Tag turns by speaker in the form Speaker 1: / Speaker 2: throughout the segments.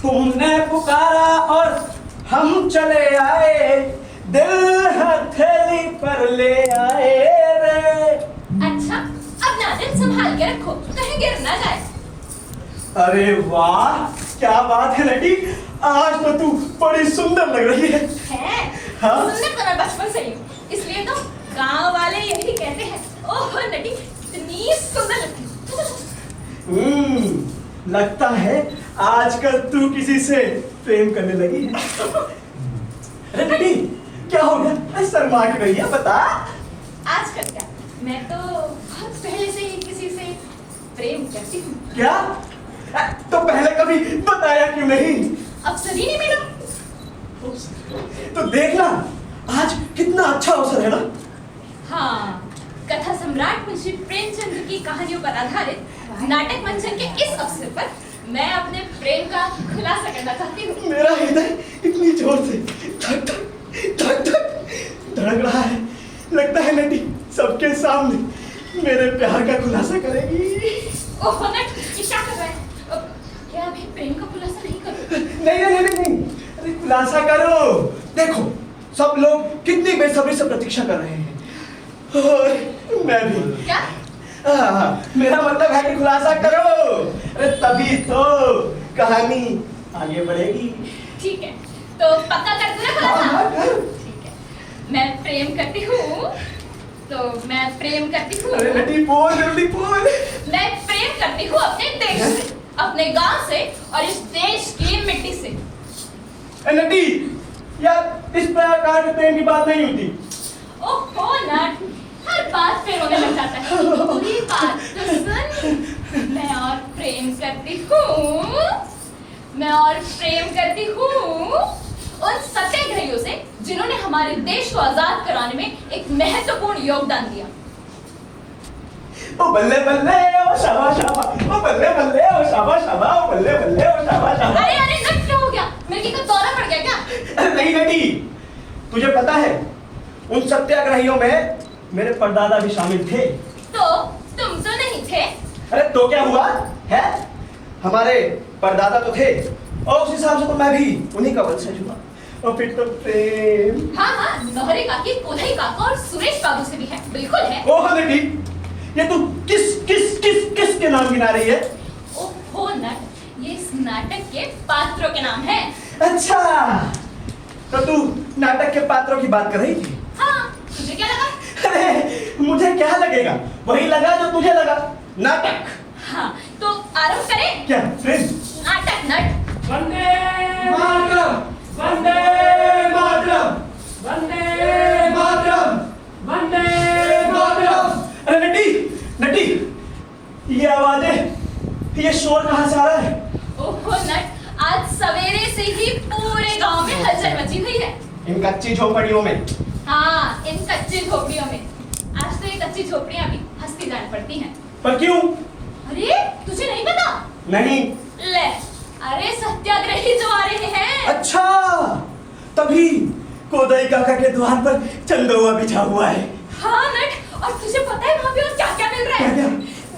Speaker 1: तुमने पुकारा और हम चले आए, दिल हथेली पर ले आए रे।
Speaker 2: अच्छा, अब नाटक संभाल के रखो, कहीं गिर ना जाए।
Speaker 1: अरे वाह, क्या बात है लटी, आज तो तू बड़ी सुंदर लग रही है।
Speaker 2: हाँ? सुंदर तो मैं बचपन से ही हूँ, इसलिए तो गांव वाले यही कहते हैं, ओह नटी इतनी सुंदर लगती है।
Speaker 1: लगता है आजकल तू किसी से प्रेम करने लगी है। अरे बेटी, क्या हो गया? शर्मा के रही है, बता।
Speaker 2: आजकल क्या, मैं तो बहुत पहले से ही किसी से प्रेम करती हूँ।
Speaker 1: क्या? तो पहले कभी बताया क्यों नहीं?
Speaker 2: अवसर ही नहीं मिला।
Speaker 1: तो देखना, आज कितना अच्छा अवसर है ना।
Speaker 2: हाँ, कथा सम्राट मुंशी प्रेमचंद की कहानियों पर आधारित नाटक मंचन के इस अवसर पर मैं अपने प्रेम का खुलासा करना चाहती हूँ।
Speaker 1: मेरा हृदय इतनी जोर से धक धक धड़क रहा है, लगता है नटी सबके सामने मेरे प्यार का खुलासा करेगी।
Speaker 2: ओह नट, ये क्या कर रहा है? क्या अभी प्रेम का खुलासा नहीं करो?
Speaker 1: नहीं, अरे खुलासा करो। देखो, सब लोग कितनी बेसब्री से प्रतीक्षा कर रहे हैं और मैं भी।
Speaker 2: क्या?
Speaker 1: मेरा मतलब है कि खुलासा करो, अरे तभी तो कहानी आगे बढ़ेगी।
Speaker 2: ठीक है, तो पक्का कर दूँ ना खुलासा? ठीक है, मैं प्रेम करती हूँ, तो मैं प्रेम करती हूँ।
Speaker 1: अरे नटी बोल, जल्दी बोल।
Speaker 2: मैं प्रेम करती हूँ अपने देश से, अपने गांव से और इस देश की मिट्टी से।
Speaker 1: नटी, यार इस प्रकार के प्रेम की बात नहीं होती।
Speaker 2: ओहो नट, हर बात पे रोने लग जाता है। पूरी बात तो सुन। मैं और प्रेम करती हूँ उन सत्याग्रहियों से जिन्होंने हमारे देश को आजाद कराने में एक महत्वपूर्ण योगदान दिया।
Speaker 1: ओ बल्ले बल्ले, ओ शाबाश शाबाश, ओ बल्ले बल्ले, ओ शाबाश शाबाश, ओ बल्ले बल्ले, ओ शाबाश शाबाश।
Speaker 2: अरे नट, क्या हो गया? मिर्गी का दौरा पड़ गया क्या?
Speaker 1: अरे नहीं नटी, तुझे पता है उन सत्याग्रहियों में मेरे परदादा भी शामिल थे।
Speaker 2: तो तुम तो नहीं थे।
Speaker 1: अरे तो क्या हुआ है, हमारे परदादा तो थे और उस हिसाब से तो मैं भी उन्हीं का वंशज हुआ। और फिर तो प्रेम।
Speaker 2: हाँ, नौहरे काकी, कोल्हई काका और सुरेश बाबू से भी है, बिल्कुल है।
Speaker 1: ओह नटी, ये तू किस के नाम गिना रही है?
Speaker 2: ओहो नट, ये इस नाटक के पात्रों के नाम है।
Speaker 1: अच्छा, तो तू नाटक के पात्रों की बात कर रही थी?
Speaker 2: हाँ, तुझे क्या लगा?
Speaker 1: अरे मुझे क्या लगेगा, वही लगा जो तुझे लगा, नाटक।
Speaker 2: हाँ, तो आरंभ करें?
Speaker 1: क्या प्रेम?
Speaker 2: नाटक नट।
Speaker 3: वंदे मातरम, वंदे मातरम, वंदे मातरम, वंदे मातरम।
Speaker 1: अरे नटी, ये आवाजें, ये शोर कहाँ से आ रहा है?
Speaker 2: ओहो नट, आज सवेरे से ही पूरे गांव में हलचल मची हुई है।
Speaker 1: इन कच्ची झोपड़ियों में।
Speaker 2: हाँ, इन कच्ची झोपड़ियों में। आज तो ये कच्ची झोपड़ियां भी हंसती जान पड़ती हैं।
Speaker 1: पर क्यों?
Speaker 2: अरे तुझे नहीं पता?
Speaker 1: नहीं।
Speaker 2: ले, अरे सत्याग्रही जो आ रहे हैं।
Speaker 1: अच्छा, तभी कोदई काका के द्वार पर चंदौआ बिछा हुआ है।
Speaker 2: हाँ नट, और तुझे पता है वहाँ पे और क्या क्या मिल रहा है?
Speaker 1: क्या?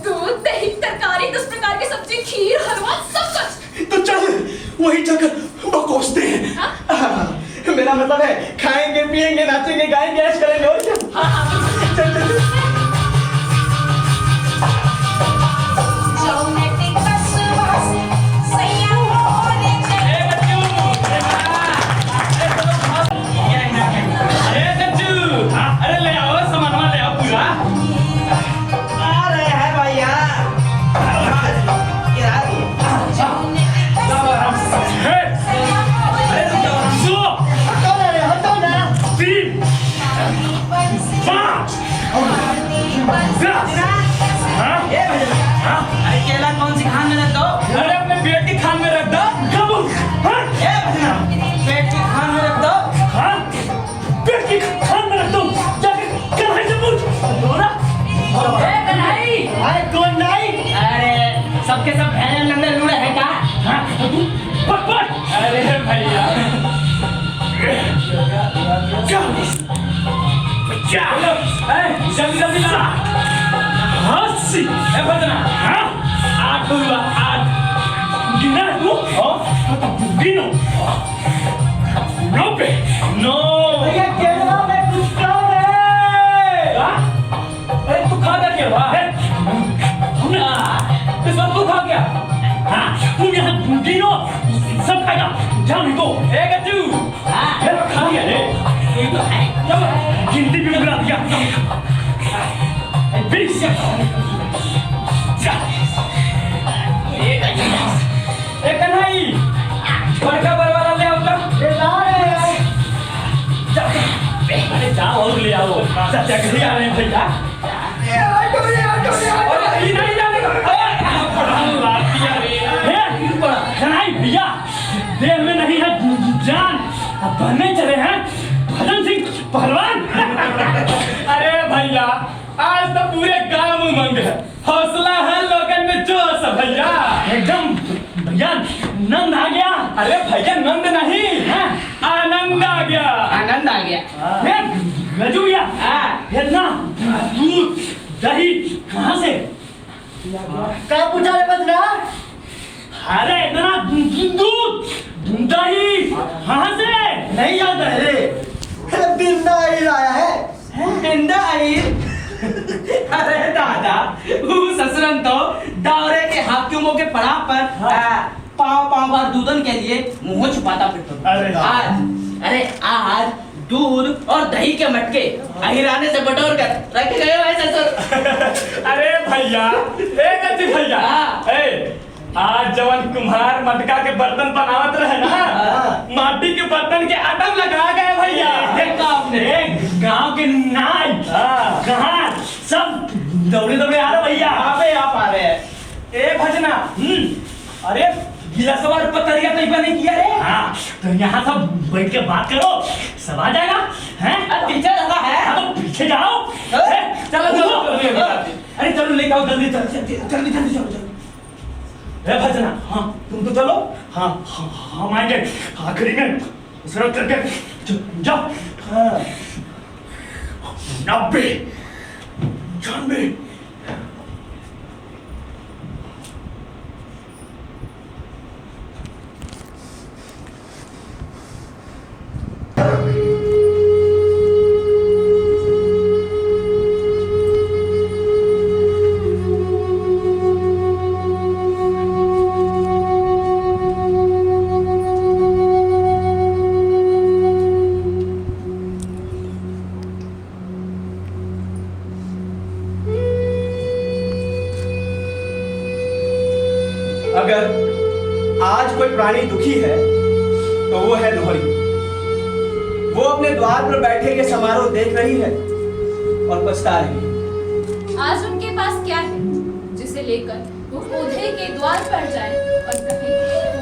Speaker 2: दूध, दही, तरकारी, 10 प्रकार की सब्जी, खीर, हलवा, सब कुछ।
Speaker 1: तो चल वही जाकर बकोसते हैं।
Speaker 2: हाँ?
Speaker 1: मेरा मतलब है खाएंगे, पिएंगे, नाचेंगे, गाएंगे, ऐश करेंगे और क्या?
Speaker 2: हाँ,
Speaker 1: चल।
Speaker 3: अरे ले आओ सामान ले आओ पूरा।
Speaker 1: आ रहे हैं।
Speaker 4: पेट की खान में रख दो।
Speaker 3: हाँ पेट की खान में रख दो, जाके कन्हई से पूछ। बोला
Speaker 4: कन्हई,
Speaker 1: आए कौन नहीं?
Speaker 4: अरे सबके सब भैया लंगड़े लूड़े हैं क्या?
Speaker 3: हाँ तू पट पट।
Speaker 4: अरे भैया
Speaker 3: जल्दी जल्दी ला। अस्सी
Speaker 4: ए भजना,
Speaker 3: हाँ
Speaker 4: 8 हुआ 8।
Speaker 3: गिना है तू? गिनो 90।
Speaker 4: नो
Speaker 1: भैया केरला में कुछ काम है।
Speaker 4: अरे तू खा क्या हुआ? तो सब तू खा गया?
Speaker 3: हाँ तुम यहाँ गिनो, सब खाएगा। जाओ निको।
Speaker 4: ए गज्जू,
Speaker 3: खा लिया रे।
Speaker 4: ये तो है।
Speaker 3: चलो गिनती भी बिगड़ा दिया। 20।
Speaker 4: ए कन्हई, बड़का बरवाला ले आओ तो।
Speaker 1: ये ला रहे हैं।
Speaker 3: अरे जाओ और ले आओ। चाचा कहीं आ रहे हैं भैया।
Speaker 4: अरे इधर ही जाने का।
Speaker 3: कन्हई भैया देह में नहीं है जान, अब बनने चले हैं भजन सिंह पहलवान।
Speaker 4: अरे भैया, आज तो पूरे गांव में उमंग है, हौसला है लोगन में जोश है भैया।
Speaker 3: एकदम भैया नंद आ गया।
Speaker 4: अरे भैया नंद नहीं, आनंद आ गया। आनंद आ गया।
Speaker 3: गजू भैया ये ना दूध दही कहाँ से?
Speaker 1: कहाँ पूछा रे बजना?
Speaker 3: अरे इतना दूध दही कहाँ से?
Speaker 1: नहीं याद है रे। बिंदा ही आया है।
Speaker 4: बिंदा आई। अरे दादा, वो ससुरन तो दौरे के हाकिमों के पड़ाव पर पाँव पाँव बार दूधन के लिए मुंह छुपाता फिरता।
Speaker 3: अरे
Speaker 4: आज दूध और दही के मटके अहिराने से बटोर कर रखे गए हैं ससुर।
Speaker 5: अरे भैया, ए गज्जी भैया, ए आज जवन कुम्हार मटका के बर्तन बनावत रहे ना, माटी के बर्तन के आटम लगा गए भैया।
Speaker 3: देखा आपने गांव के नाई कहाँ सब दौड़े दौड़े आ रहे भैया।
Speaker 4: आप आ रहे हैं। ए भजना, अरे गिलासवा पतरिया कहीं पर नहीं किया रे?
Speaker 3: हाँ तो यहाँ सब बैठ के बात करो, सब आ जाएगा। हैं
Speaker 4: पीछे लगा है।
Speaker 3: हाँ तो पीछे जाओ।
Speaker 4: चलो चलो, अरे चलो लेके आओ जल्दी जल्दी जल्दी चलो।
Speaker 3: ए भजना, हाँ तुम तो चलो। हाँ हम आएंगे आखिरी में उसरत करके। जाओ। 90 96।
Speaker 1: अगर आज कोई प्राणी दुखी है तो वो है लोहरी। वो अपने द्वार पर बैठे ये समारोह देख रही है और पछता रही है।
Speaker 2: आज उनके पास क्या है जिसे लेकर वो ओधई के द्वार पर जाए और कहे,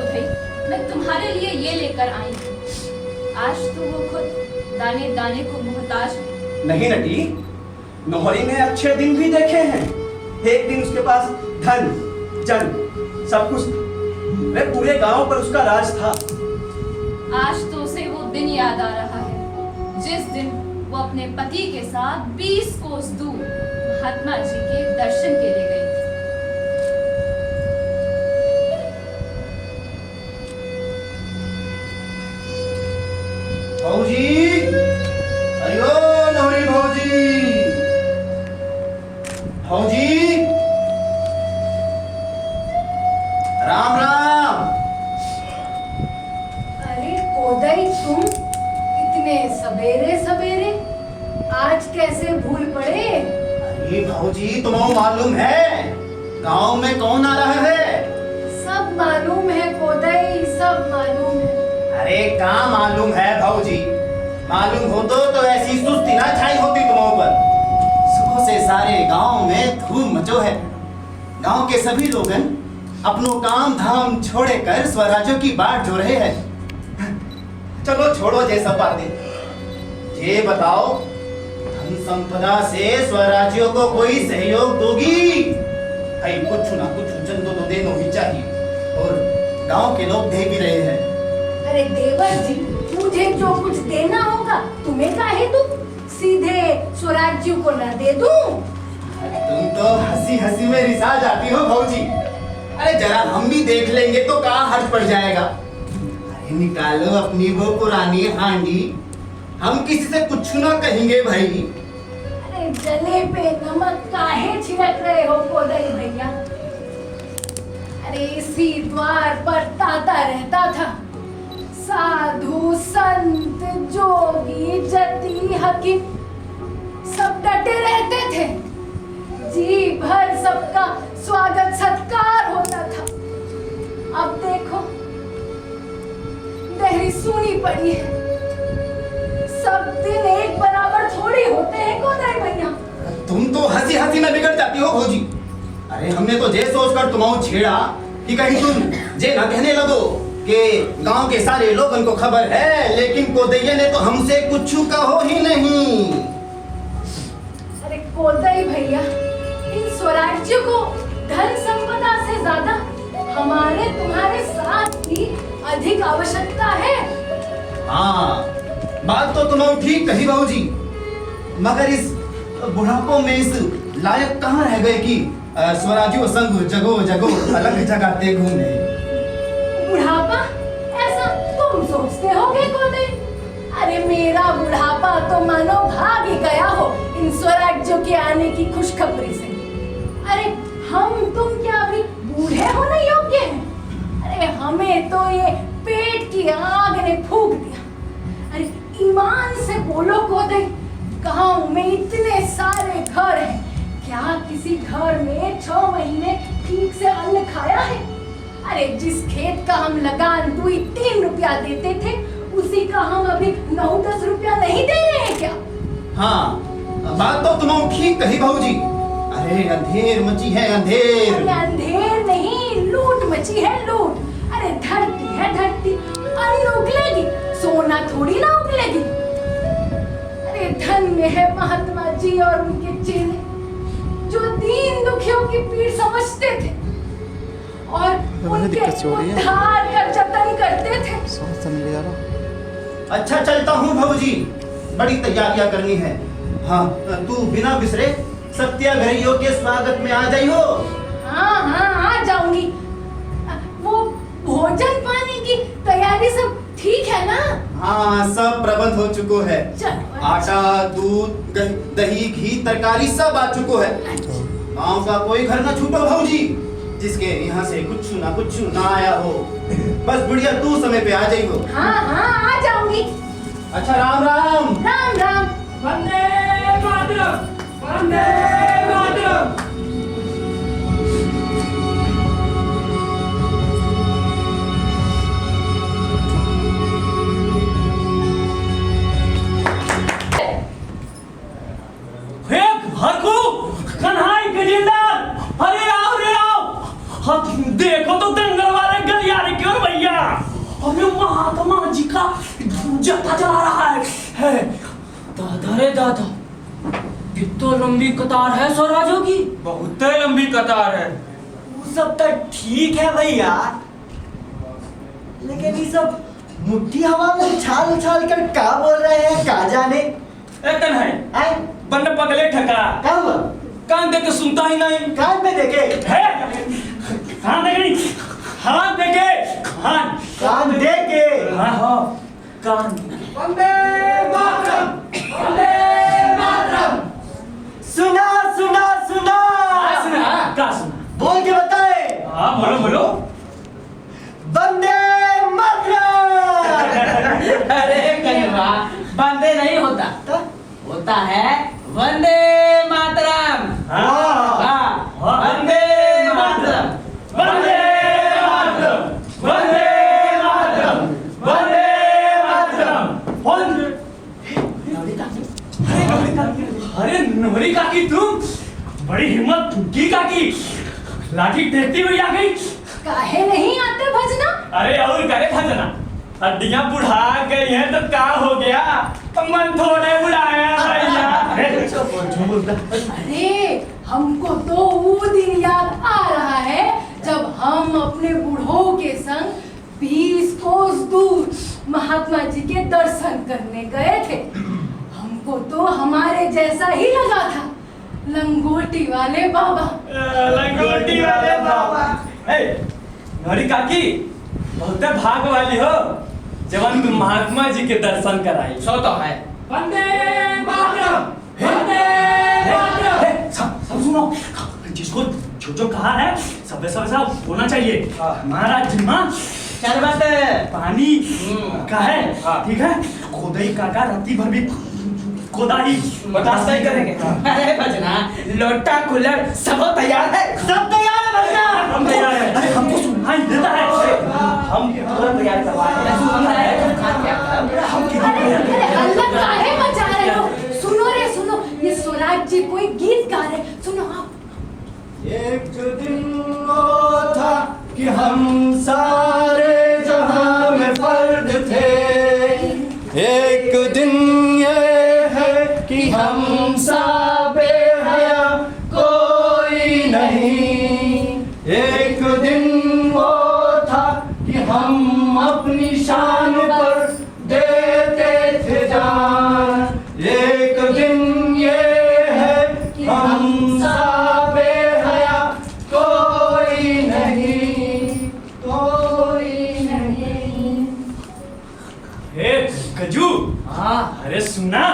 Speaker 2: ओधई मैं तुम्हारे लिए ये लेकर आई हूँ। आज तो वो खुद दाने दाने को मोहताज है।
Speaker 1: नहीं नटी, लोहरी ने अच्छे दिन भी देखे हैं। एक दिन उसके पास धन जन सब कुछ, वे पूरे गांव पर उसका राज था।
Speaker 2: आज तो उसे वो दिन याद आ रहा है जिस दिन वो अपने पति के साथ 20 कोस दूर महात्मा जी के दर्शन के लिए गई थी।
Speaker 1: भौजी, अयो लोहरी भौजी, भौजी, राम राम।
Speaker 6: अरे ओदई, तुम इतने सवेरे सवेरे आज कैसे भूल पड़े?
Speaker 1: अरे भौजी, तुम्हें मालूम है गांव में कौन आ रहा है?
Speaker 6: सब मालूम है ओदई, सब मालूम है।
Speaker 1: अरे कहाँ मालूम है भौजी? मालूम हो तो ऐसी सुस्ती ना छाई होती तुम पर। सुबह से सारे गांव में धूम मचो है। गांव के सभी लोगन अपनों काम धाम छोड़े कर स्वराज्यों की बाट जो रहे हैं।
Speaker 7: चलो छोड़ो जे सब बातें। ये बताओ, धन संपदा से स्वराज्यों को कोई सहयोग दोगी? भाई कुछ ना कुछ चंदो तो देनो ही चाहिए, और गांव के लोग दे भी रहे हैं।
Speaker 6: अरे देवर जी, मुझे जो कुछ देना होगा तुम्हें काहे दूं? सीधे स्वराज्य को न दे दूं?
Speaker 7: तुम तो हंसी हंसी में रिसा जाती हो भौजी। अरे जरा हम भी देख लेंगे तो कहाँ हर्ज पड़ जाएगा। अरे निकालो अपनी वो पुरानी हांडी, हम किसी से कुछ ना कहेंगे भाई।
Speaker 6: अरे जले पे नमक काहे छिड़क रहे हो कोदई भैया? अरे इसी द्वार पर ताता रहता था, साधु संत जोगी जति हकीम सब डटे रहते थे, जी भर सबका स्वागत सत्कार होता था। अब देखो देहरी सुनी पड़ी है, सब दिन एक बराबर थोड़ी होते हैं कोदई भैया।
Speaker 7: तुम तो हंसी हंसी में बिगड़ जाती हो भौजी। अरे हमने तो ये सोचकर तुम्हारा छेड़ा कि कहीं तुम जे ना कहने लगो कि गांव के सारे लोगों को खबर है, लेकिन कोदैया ने तो हमसे कुछ कहो ही नहीं।
Speaker 6: अरे कोदई भैया, इन स्वराज्य को धन संपदा से ज्यादा हमारे तुम्हारे साथ की अधिक आवश्यकता है।
Speaker 7: हाँ, बात तो तुमने ठीक कही बहूजी, मगर इस बुढ़ापों में इस लायक कहाँ रह गए कि स्वराज्यों संग जगो जगो अलग जगाते घूमे।
Speaker 6: बुढ़ापा ऐसा तुम सोचते होगे कोदई? अरे मेरा बुढ़ापा तो मानो भाग ही गया हो इन स्वराज्यों के आने की खुशखबरी से। अरे हम तुम क्या अभी बूढ़े होने योग्य हैं? अरे हमें तो ये पेट की आग ने फूंक दिया। अरे ईमान से बोलो कोदई, गांव में इतने सारे घर हैं, क्या किसी घर में 6 महीने ठीक से अन्न खाया है? अरे जिस खेत का हम लगान 2-3 रुपया देते थे, उसी का हम अभी 9-10 रुपया नहीं दे रहे हैं क्या?
Speaker 7: हाँ, बात तो तुमने ठीक कही बहूजी। अरे अंधेर मची है अंधेर।
Speaker 6: अरे अंधेर नहीं, लूट मची है लूट। अरे धरती है धरती, अन्न उगलेगी, सोना थोड़ी ना उगलेगी। अरे धन्य है महात्मा जी और उनके चेले, जो दीन दुखियों की पीड़ समझते थे और उनके उद्धार का जतन करते थे।
Speaker 7: अच्छा चलता हूँ भौजी, बड़ी तैयारियां करनी है। हाँ, तू बिना बिसरे सत्याग्रहियों के स्वागत में आ जाई हो।
Speaker 6: हाँ हाँ आ जाऊंगी। वो भोजन पानी की तैयारी सब ठीक है ना?
Speaker 7: हाँ, सब प्रबंध हो चुको है।
Speaker 6: चलो,
Speaker 7: आटा, दूध, दही, घी, तरकारी सब आ चुको है। गांव का कोई घर ना छूटो भौजी, जिसके यहाँ से कुछ ना आया हो। बस बुढ़िया तू समय पे आ जाई हो।
Speaker 6: हाँ हाँ आ जाऊंगी।
Speaker 7: अच्छा, राम राम।
Speaker 6: राम राम।
Speaker 5: वंदे मातरम, वंदे मातरम। कन्हाई गजेंद्र, अरे आओ रे आओ। देखो तो दंगल वाले गलियारे क्यों भैया? अरे महात्मा जी का जत्था चला रहा है। दादा रे दादा, कितनी लंबी कतार है स्वराज्यों की।
Speaker 1: बहुत लंबी कतार है।
Speaker 8: वो सब तो ठीक है भैया, लेकिन ये सब मुट्ठी हवा में उछाल उछाल कर क्या बोल रहे हैं का जाने।
Speaker 5: ए कन्हाई,
Speaker 8: आए
Speaker 5: बंद पगले ठका,
Speaker 8: क्या हुआ?
Speaker 5: कान दे के सुनता ही नहीं
Speaker 8: कान में देखे
Speaker 5: है। कान देखे नहीं, हाथ देखे,
Speaker 8: कान देखे।
Speaker 5: हाँ हाँ कान।
Speaker 8: वंदे मातरम, वंदे मातरम। सुना सुना सुना।
Speaker 5: क्या सुना?
Speaker 8: बोल के बताए।
Speaker 5: हाँ बोलो बोलो।
Speaker 8: वंदे मातरम।
Speaker 4: अरे कन्हैया, वंदे नहीं होता, होता है वंदे मातरम। हाँ, वंदे मातरम,
Speaker 5: वंदे मातरम, वंदे मातरम, वंदे मातरम, वंदे। अरे नोहरी काकी, तुम बड़ी हिम्मत की काकी, लाठी टेकती हुई आ गई।
Speaker 6: काहे नहीं आते भजना?
Speaker 5: अरे और करे भजना, हड्डियां बुढ़ा गई हैं तो क्या हो गया? मन थोड़े बुढ़ाया भैया।
Speaker 6: अरे हमको तो वो दिन याद आ रहा है जब हम अपने बूढ़ों के संग 20 कोस दूर महात्मा जी के दर्शन करने गए थे। हमको तो हमारे जैसा ही लगा था, लंगोटी वाले बाबा।
Speaker 5: लंगोटी वाले बाबा। नौरी काकी बहुत भाग वाली हो जवन तुम महात्मा जी के दर्शन कराई।
Speaker 4: सो तो है।
Speaker 5: वंदे मातरम, वंदे मातरम। सब सुनो, जिसको जो जो कहा है सब सब होना चाहिए। महाराज जिम्मा
Speaker 4: क्या बात है?
Speaker 5: पानी का है, ठीक है? खोदाई काका रत्ती भर भी खोदाई बर्दाश्त नहीं करेंगे।
Speaker 4: अरे भजना, लोटा कुल्हड़ सब तैयार है। सब तैयार है भजना।
Speaker 5: हम तैयार हैं। अरे हमको सुनाई देता है। हम पूरा तैयार करवाए हैं।
Speaker 6: हल्ला काहे मचा रहे हो? सुनो रे सुनो, ये स्वराज जी कोई गीत गा रहे, सुनो आप।
Speaker 8: एक दिन वो था कि हम सारे जहां में फर्द थे, एक दिन ये है कि हम सा बेहया कोई नहीं, एक दिन वो था कि हम अपनी शान पर देते थे जान, एक दिन ये है कि हम सा बेहया कोई नहीं, कोई नहीं।
Speaker 5: ए गजू, अरे सुना,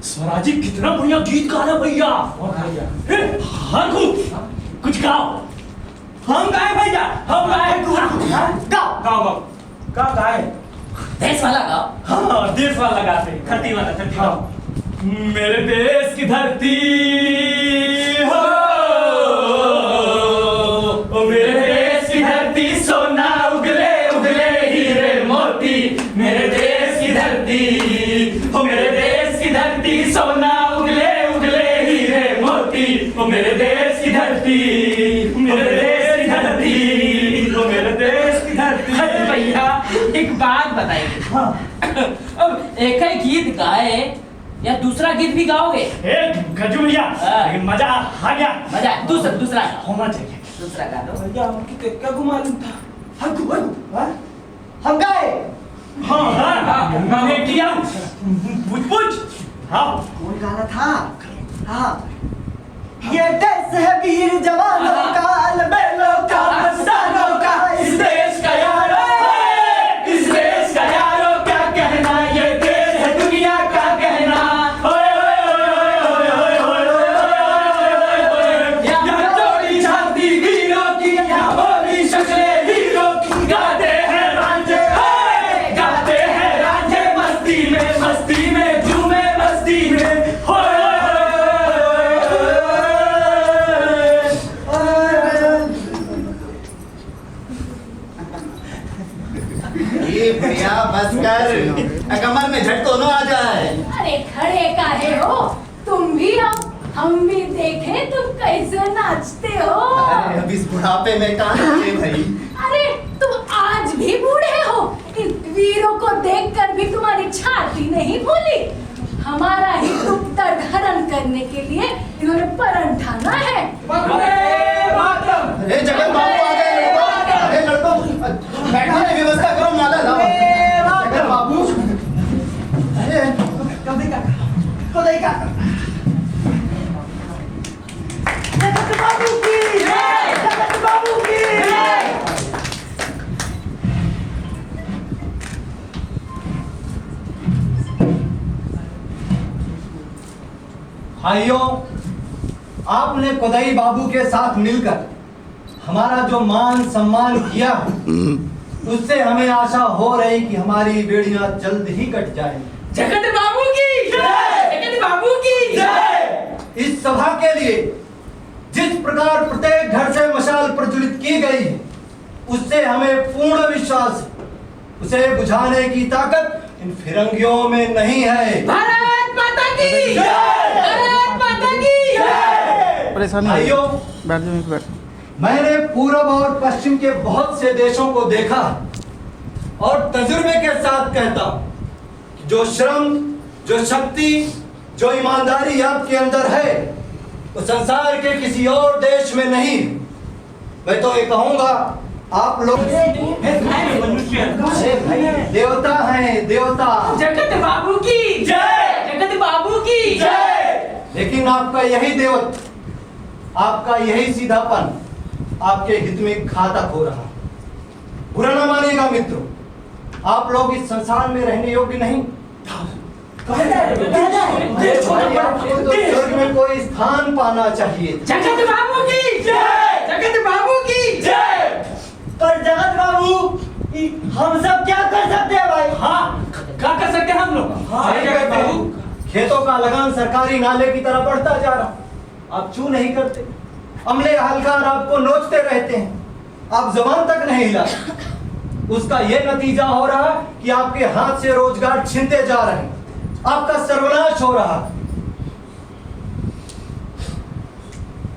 Speaker 5: स्वराजी कितना बढ़िया गीत गा रहे भैया। हाँ कुछ गाओ। हम गाए भैया, हम गाए। गाओ गाओ गाओ। क्या गाए?
Speaker 4: देश वाला गाओ।
Speaker 5: हाँ देश वाला गाते, खट्टी वाला खट्टी वाला। मेरे देश की धरती हो, ओ मेरे देश की धरती, सोना उगले उगले हीरे मोती, मेरे देश की धरती, ओ मेरे देश की धरती, सोना उगले उगले हीरे मोती, ओ मेरे देश की धरती, मेरे देश की धरती, ओ मेरे देश की धरती।
Speaker 4: अरे भैया एक बात बताइए। अब एक ही गीत गाए या दूसरा गीत भी गाओगे?
Speaker 5: गजू भैया, लेकिन मजा आ गया।
Speaker 4: मजा दूसरा
Speaker 5: होना चाहिए।
Speaker 4: दूसरा गा दो
Speaker 1: भैया हमको क्या मालूम था?
Speaker 8: हम गाए।
Speaker 5: हाँ मैंने किया। पूछ हाँ
Speaker 8: कौन गाना था? हाँ, ये देश है वीर जवानों का, अलबेलों का, मस्तानों का,
Speaker 5: इस देश का यारो, इस देश का यारो क्या कहना, ये देश है दुनिया का कहना। यहाँ चोरी छाती वीरों की, यहाँ बोली शक्लें हीरों की, गाते हैं रांझे, गाते हैं रांझे मस्ती में झूमे मस्ती में।
Speaker 7: ये भैया बस कर, कमर में झटको न आ जाए।
Speaker 6: अरे खड़े काहे हो? तुम भी हम भी देखें तुम कैसे नाचते हो।
Speaker 7: अरे अब इस बुढ़ापे में कहाँ नाचे भाई?
Speaker 6: अरे तुम आज भी बूढ़े हो, इन वीरों को देखकर भी तुम्हारी छाती नहीं फूली। हमारा ही दुख हरण करने के लिए इन्होंने प्रण ठाना है।
Speaker 7: अरे जगन बाबू आ गए लड़कों। अरे लड़कों बैठने की व्यवस्था करो, माला लाओ। जगन बाबू,
Speaker 8: अरे कभी का खुदाई का जगत बाबू की जय, जगत बाबू की जय। भाइयों, आपने कोदई बाबू के साथ मिलकर हमारा जो मान सम्मान किया उससे हमें आशा हो रही कि हमारी बेड़ियां जल्द ही कट जाएंगी।
Speaker 4: जगत बाबू की जय, जगत बाबू की जय।
Speaker 8: इस सभा के लिए जिस प्रकार प्रत्येक घर से मशाल प्रज्वलित की गई है उससे हमें पूर्ण विश्वास है, उसे बुझाने की ताकत इन फिरंगियों में नहीं है।
Speaker 4: भारत माता की जय, भारत माता की जय।
Speaker 7: परेशानी
Speaker 8: भाइयों,
Speaker 7: बैठ जाओ, बैठ।
Speaker 8: मैंने पूर्व और पश्चिम के बहुत से देशों को देखा और तजुर्बे के साथ कहता हूं कि जो श्रम, जो शक्ति, जो ईमानदारी आपके अंदर है वो संसार के किसी और देश में नहीं। मैं तो ये कहूंगा आप लोग देवता हैं, देवता।
Speaker 5: जगत बाबू की जय, जगत बाबू की जय।
Speaker 8: लेकिन आपका यही देवत, आपका यही सीधापन आपके हित में घातक हो रहा। बुरा ना मानिएगा मित्रों, आप लोग इस संसार में रहने योग्य नहीं। तो स्वर्ग में कोई स्थान पाना चाहिए।
Speaker 5: जगत बाबू की जय, जगत बाबू की जय।
Speaker 3: पर जगत बाबू हम सब क्या कर सकते हैं भाई?
Speaker 5: हाँ, क्या कर सकते हैं हम लोग? हाँ जगत बाबू।
Speaker 8: खेतों का लगान सरकारी नाले की तरह बढ़ता जा रहा, आप चू नहीं करते। अमले हलकार आपको नोचते रहते हैं, आप जबान तक नहीं हिला। उसका यह नतीजा हो रहा कि आपके हाथ से रोजगार छीनते जा रहे हैं, आपका सर्वनाश हो रहा।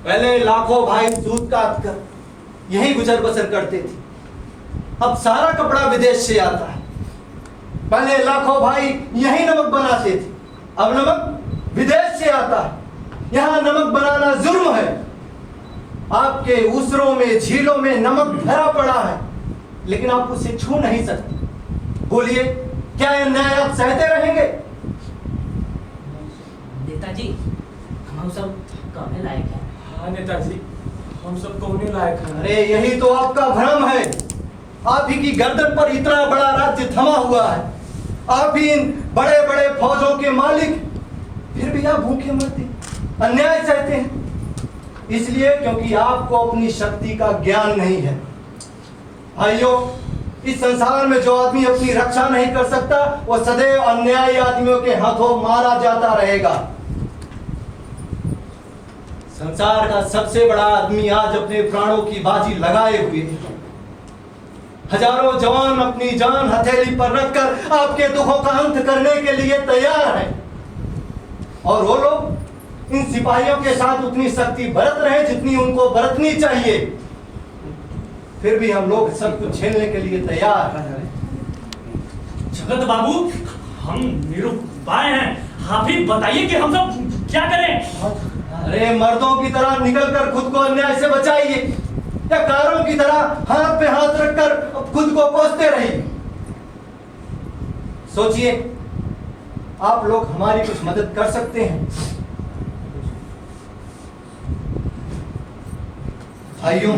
Speaker 8: पहले लाखों भाई सूत काट कर यही गुजर बसर करते थे, अब सारा कपड़ा विदेश से आता है। पहले लाखों भाई यही नमक बनाते थे, अब नमक विदेश से आता है। यहां नमक बनाना जुर्म है। आपके उसरों में, झीलों में नमक भरा पड़ा है, लेकिन आप उसे छू नहीं सकते। बोलिए, क्या यह न्याय आप सहते रहेंगे?
Speaker 5: नेताजी, हम सब कहने लायक हैं।
Speaker 3: हाँ नेताजी, हम सब कहने लायक हैं।
Speaker 8: अरे यही तो आपका भ्रम है। आप ही की गर्दन पर इतना बड़ा राज्य थमा हुआ है, आप ही इन बड़े बड़े फौजों के मालिक, फिर भी आप भूखे मरते, अन्याय सहते हैं। इसलिए क्योंकि आपको अपनी शक्ति का ज्ञान नहीं है। भाइयों, इस संसार में जो आदमी अपनी रक्षा नहीं कर सकता वो सदैव अन्यायी आदमियों के हाथों मारा जाता रहेगा। संसार का सबसे बड़ा आदमी आज अपने प्राणों की बाजी लगाए हुए है। हजारों जवान अपनी जान हथेली पर रखकर आपके दुखों का अंत करने के लिए तैयार हैं। और वो लोग इन सिपाहियों के साथ उतनी सख्ती बरत रहे जितनी उनको बरतनी चाहिए। फिर भी हम लोग सब कुछ झेलने के लिए तैयार हैं।
Speaker 3: जगत बाबू, हम निरुपाय हैं, आप ही बताइए कि हम सब क्या करें?
Speaker 8: अरे मर्दों की तरह निकलकर खुद को अन्याय से बचाइए, या कारों की तरह हाथ पे हाथ रखकर खुद को कोसते रहिए। सोचिए, आप लोग हमारी कुछ मदद कर सकते हैं। भाइयों,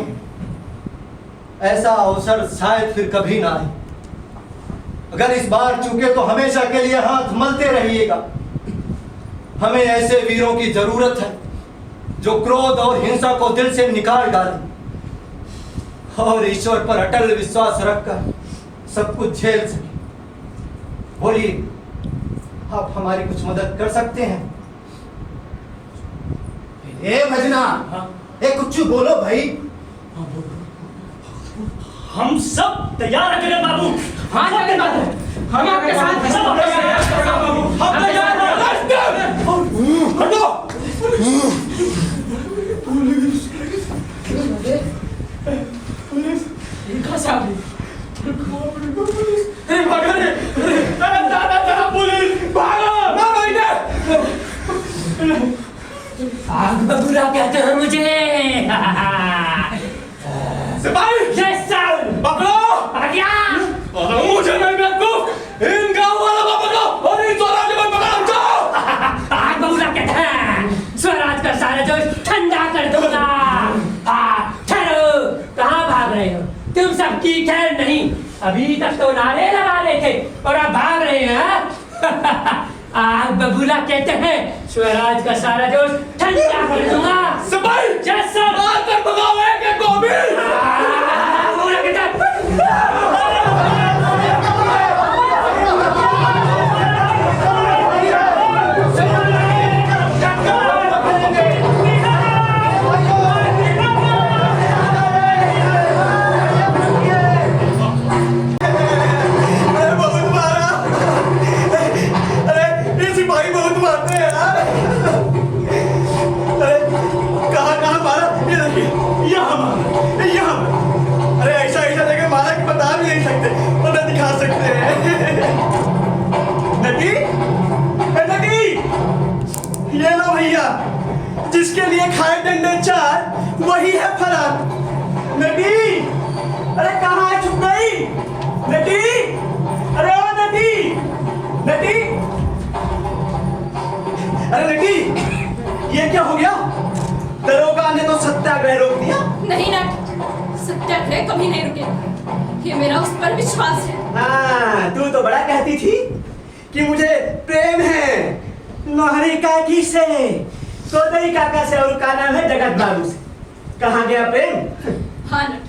Speaker 8: ऐसा अवसर शायद फिर कभी ना आए। अगर इस बार चूके तो हमेशा के लिए हाथ मलते रहिएगा। हमें ऐसे वीरों की जरूरत है जो क्रोध और हिंसा को दिल से निकाल डालें और ईश्वर पर अटल विश्वास रखकर सब कुछ झेल सके। बोलिए, आप हमारी कुछ मदद कर सकते हैं?
Speaker 7: ए भजना, ए कुछ बोलो भाई।
Speaker 3: हम सब तैयार हैं जगत बाबू।
Speaker 5: हाँ जगत बाबू, हम आपके साथ हैं।
Speaker 3: सब तैयार हैं जगत बाबू। हम तैयार हैं। हटो।
Speaker 5: कहाँ से आ गई?
Speaker 3: अरे भागो रे! अरे दादा पुलिस भागो! ना भाईने!
Speaker 5: आग बबूला कहते हैं मुझे।
Speaker 3: सिपाही!
Speaker 5: Yes sir.
Speaker 3: पकड़ो!
Speaker 5: आ गया।
Speaker 3: मुझे नहीं बेवकूफ! इन गाँव वालों को पकड़ो और इन स्वराज को पकड़ो, जाओ!
Speaker 5: आग बबूला कहते हैं स्वराज का सारा जोश ठंडा कर दूंगा। ठहरो, कहाँ भाग रहे हो? तुम सबकी खैर नहीं। अभी तक तो नारे लगा रहे थे और अब भाग रहे हैं। आग बबूला कहते हैं स्वराज का सारा जोश ठंडा कर दूंगा।
Speaker 3: सिपाही!
Speaker 5: Yes sir.
Speaker 3: मारकर भगाओ एक को भी!
Speaker 5: बबूला कहते हैं
Speaker 3: यहाँ
Speaker 1: जिसके लिए खाए डंडे चार वही है फरार। नटी, अरे कहाँ है, छुप गई नटी? अरे ओ नटी, नटी, अरे नटी, ये क्या हो गया? दरोगा ने तो सत्याग्रह रोक दिया।
Speaker 2: नहीं नट, सत्याग्रह कभी नहीं रुकेगा, ये मेरा उस पर विश्वास है।
Speaker 1: हाँ, तू तो बड़ा कहती थी कि मुझे प्रेम है नोहरी काकी से, कोदई काका से, और का नाम है जगत बाबू से। कहाँ गया प्रेम?
Speaker 2: हाँ नट,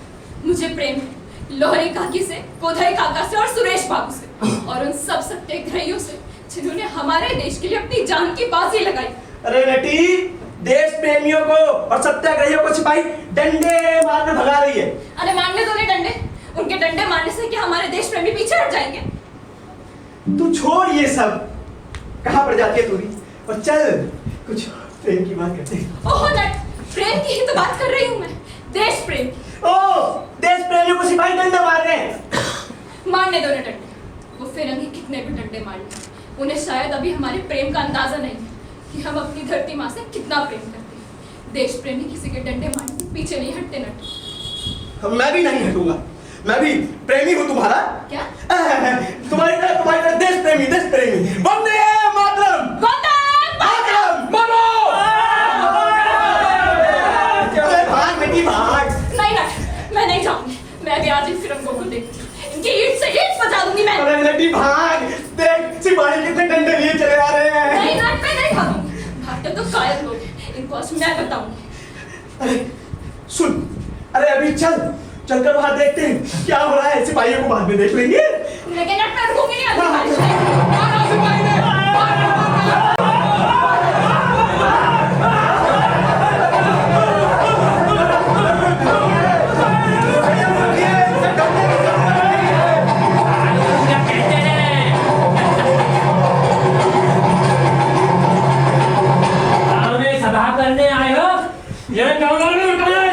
Speaker 2: मुझे प्रेम है लोहरी काकी से, कोदई काका से और सुरेश बाबू से, और उन सब सत्याग्रहियों से जिन्होंने हमारे देश के लिए अपनी जान की बाजी लगाई।
Speaker 1: अरे नटी, देश प्रेमियों को और सत्याग्रहियों को सिपाही डंडे मारने भगा रही है।
Speaker 2: अरे मारने दो डंडे, उनके डंडे मारने से क्या हमारे देश प्रेमी पीछे हट जाएंगे?
Speaker 1: तू छोड़ ये सब, कहाँ पर जाती है तू भी, और चल कुछ प्रेम की बात करते हैं।
Speaker 2: ओह नट, प्रेम की ही तो बात कर रही हूँ मैं, देश प्रेम।
Speaker 1: ओ, देश प्रेमियों को सिपाही डंडे मार रहे हैं।
Speaker 2: मारने दो ना डंडे, वो फिरंगी कितने भी डंडे मार लें, उन्हें शायद अभी हमारे प्रेम का अंदाजा नहीं है कि हम अपनी धरती माँ से कितना प्रेम करते हैं। देश प्रेमी किसी के डंडे मारने से पीछे नहीं हटते नट।
Speaker 1: मैं भी नहीं हटूंगा, मैं भी प्रेमी हूँ तुम्हारा।
Speaker 2: क्या?
Speaker 1: तुम्हारी तरह देश प्रेमी, देश प्रेमी। वंदे मातरम, मातरम, बोलो। अरे भाग बेटी भाग।
Speaker 2: नहीं नट, मैं नहीं जाऊंगी, मैं भी आज इन फिरंगों को देखती हूँ, इनकी ईंट से ईंट बजा दूंगी मैं।
Speaker 1: अरे बेटी भाग, देख सिपाही कितने डंडे लिए चले आ रहे हैं।
Speaker 2: नहीं नट, मैं नहीं भागूंगी, भागते तो कायर लोग हैं, इनको आज मैं बताऊंगी।
Speaker 1: अरे सुन, अरे अभी चल, चलकर वहां देखते हैं क्या हो रहा है। सिपाहियों को बाद में देख लेंगे।
Speaker 2: लेकिन नट, मैं रुकूंगी नहीं अभी।
Speaker 5: करने आए हो, ये जंगल में उठाए।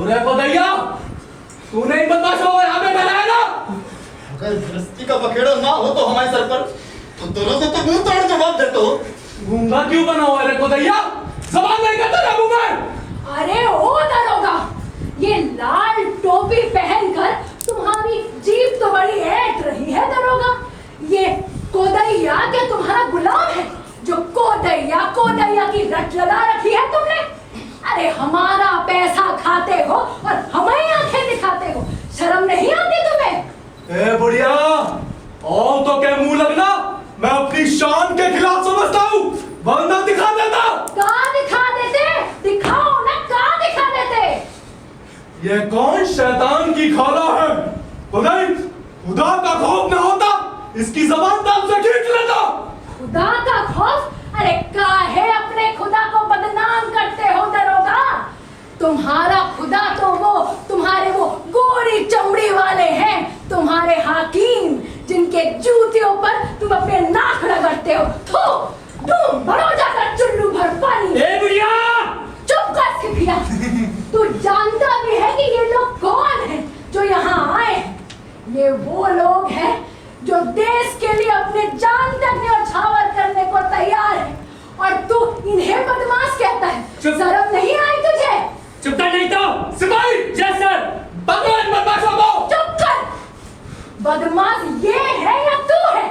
Speaker 5: रे कोदैया, तूने इन बदमाशों को यहाँ पे बनाया ना?
Speaker 7: अगर गृहस्थी का बखेड़ा ना हो तो हमारे सर पर, तो दोनों से तो मुंह तोड़ जवाब देते हो।
Speaker 5: गूंगा क्यों बना हुआ है रे कोदैया? जबान नहीं करता ना मुंह में?
Speaker 6: अरे ओ दरोगा, ये लाल टोपी पहनकर तुम्हारी जीभ तो बड़ी ऐंठ रही है दरोगा। ये कोदैया क्या तुम्हारा गुलाम है जो कोदैया कोदैया की रट लगा रखी है तुमने? अरे हमारा पैसा खाते हो और हमें आंखें दिखाते हो, शर्म नहीं आती तुम्हें?
Speaker 3: ए बुढ़िया, आओ तो क्या मुंह लगना, मैं अपनी शान के खिलाफ समझता हूँ, वरना दिखा देता।
Speaker 6: कहाँ दिखा देते? दिखाओ ना, कहाँ दिखा देते?
Speaker 3: ये कौन शैतान की खाला है? खुदाई, खुदा का खौफ न होता, इसकी जबान दाम से खींच लेता।
Speaker 6: खुदा का खौफ? अरे काहे अपने खुदा को बदनाम करते हो दरोगा? तुम्हारा खुदा तो वो तुम्हारे वो गोरी चमड़ी वाले हैं, तुम्हारे हाकिम, जिनके जूतियों पर तुम अपने नाक रगड़ते हो। थू, तुम भरो जाकर चुल्लू भर पानी।
Speaker 5: ए बुढ़िया!
Speaker 6: चुप कर सिपिया, तू जानता भी है कि ये लोग कौन हैं जो यहाँ आए हैं? ये वो लोग हैं जो देश के लिए अपने जान तक न्यौछावर करने को तैयार है, और तू इन्हें बदमाश कहता है? शर्म नहीं आई तुझे?
Speaker 5: चुप कर नहीं तो सिपाही! Yes sir! पकड़ो इन बदमाशों को!
Speaker 6: चुप कर! बदमाश ये है या तू है?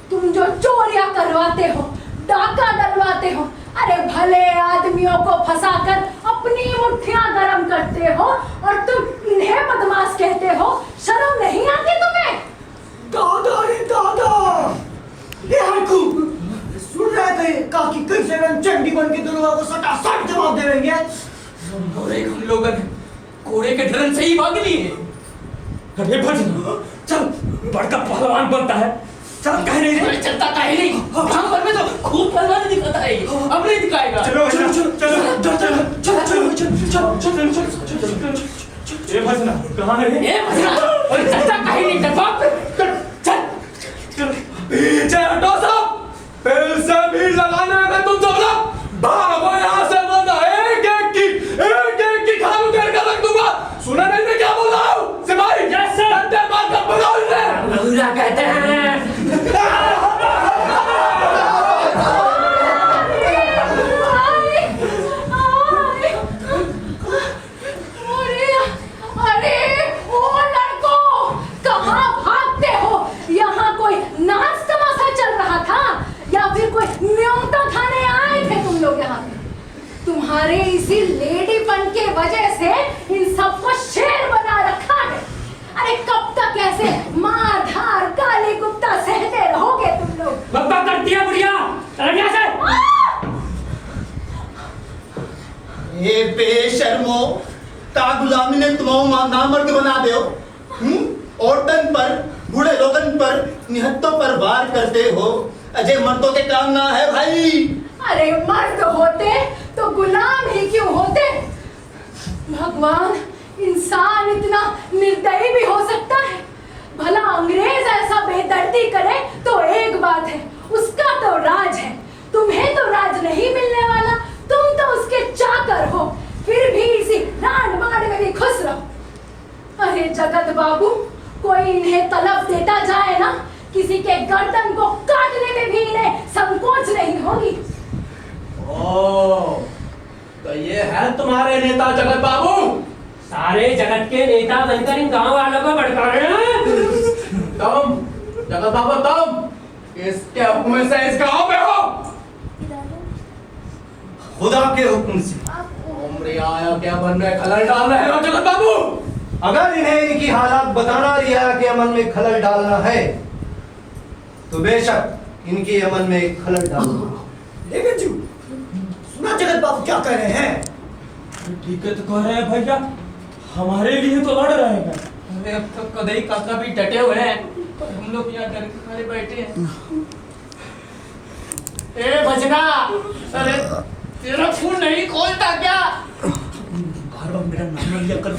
Speaker 6: तुम जो चोरियां करवाते हो, डाका डलवाते हो, अरे भले आदमियों को फंसाकर अपनी मुट्ठियां गरम करते हो, और तुम इन्हें बदमाश कहते हो, शर्म नहीं आती तुम्हें?
Speaker 1: दादा रे दादा, ये हाकू सुन रहे थे काकी कैसे चंडी बन के दरोगा को सटा सट जवाब दे देंगे।
Speaker 5: और एक हम लोग कोड़े के ढलन से ही भाग लिए। अरे भजना, चल बड़का पहलवान बनता है, चल कह नहीं रहे।
Speaker 4: चलता काहे नहीं? जंगल में तो खूब पहलवानी दिखाता है, अब नहीं दिखाएगा।
Speaker 1: चलो चलो चलो चलो चलो चलो चलो चलो।
Speaker 3: ए भजना, कहाँ है?
Speaker 4: ए भजना, और चलता काहे नहीं? चल
Speaker 3: पीछे हटो सब, फिर से भीड़ लगाने में तुम सब लोग भागो यहाँ से, वरना एक एक की खाल उधेड़ कर रख दूंगा। सुना नहीं मैं क्या बोल रहा हूँ? सिपाही,
Speaker 5: यस सर!
Speaker 3: डंडे मार कर भगाओ इन्हें।
Speaker 5: बहुरा कहते हैं।
Speaker 6: अरे इसी लेडीपन के वजह से इन सबको शेर बना रखा है। अरे कब तक ऐसे मार धार काले गुप्ता सहते रहोगे तुम लोग?
Speaker 5: बब्बा करती है बुढ़िया, चल यहाँ से।
Speaker 7: ये बेशर्मो का गुलामी ने तुम्हें नामर्द बना दे। औरतन पर, बूढ़े लोगन पर, निहत्तों पर वार करते हो। अजय मर्दों के काम ना है भाई।
Speaker 6: अरे मर्द होते तो गुलाम ही क्यों होते? भगवान, इंसान इतना निर्दयी भी हो सकता है? भला अंग्रेज ऐसा बेदर्दी करे तो एक बात है, उसका तो राज है। तुम्हें तो राज नहीं मिलने वाला, तुम तो उसके चाकर हो, फिर भी इसी रांड बाड़ में भी खुश रहो। अरे जगत बाबू, कोई इन्हें तलब देता जाए ना, किसी के गर्दन को काटने में भी इन्हें संकोच नहीं होगी।
Speaker 3: ओ, तो ये है तुम्हारे नेता जगत बाबू?
Speaker 5: सारे जगत के नेता बनकर इन गांव वालों को भड़का रहे हैं।
Speaker 3: तुम जगत बाबू, तुम किसके हुक्म से इस गांव में हो?
Speaker 8: खुदा के हुक्म से।
Speaker 3: उम्र आया के अमन में खलल डाल रहे हो जगत बाबू?
Speaker 8: अगर इन्हें इनकी हालात बताना रिया के अमन में खलल डालना है तो बेशक इनके अमन में खलल डालना।
Speaker 1: लेकिन जी, सुना जगत बाबू क्या कह रहे हैं?
Speaker 5: ठीक है तो कह रहे हैं भैया, हमारे लिए तो लड़ रहे हैं।
Speaker 4: अरे अब तो कदई काका भी डटे हुए हैं, पर हम लोग यहाँ डर के खड़े बैठे हैं। ए बजना, अरे तेरा फोन नहीं खोलता क्या?
Speaker 5: बार बार मेरा नाम लिया कर,